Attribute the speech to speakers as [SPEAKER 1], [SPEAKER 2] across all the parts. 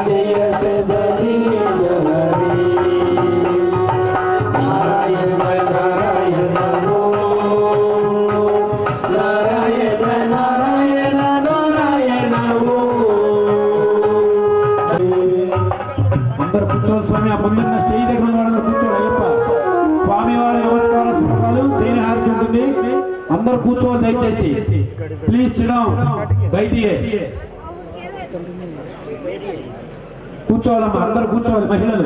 [SPEAKER 1] జయ శబరి శబరి నారాయణ నారాయణ నారాయణ నారాయణ నారాయణ అందరు కూర్చోవాలి స్వామి. ఆ ముందున్న స్టేజ్ దగ్గర ఉన్న వాళ్ళందరూ కూర్చోవాలి. అయ్యప్ప స్వామి వారి నమస్కార శ్లోకాలు చేయని హారతి ఉంటుంది. అందరూ కూర్చోవాలి దయచేసి. Please SIT down. బయటికి కూర్చోవాలమ్మా, అందరూ కూర్చోవాలి. మహిళలు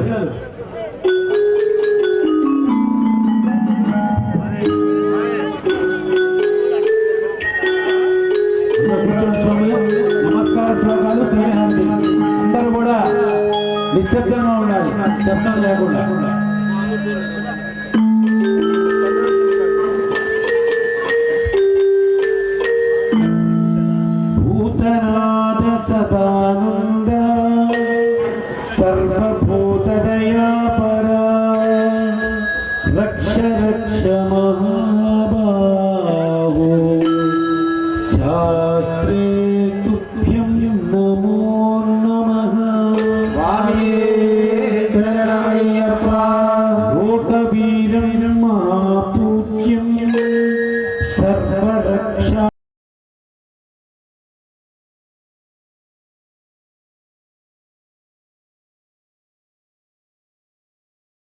[SPEAKER 1] కూర్చోండి స్వామి. నమస్కార శ్లోకాలు శ్రీహారతి. అందరూ కూడా నిశ్శబ్దంగా ఉండాలి, శబ్దం లేకుండా. భూతనాథ సదానంద సర్వభూత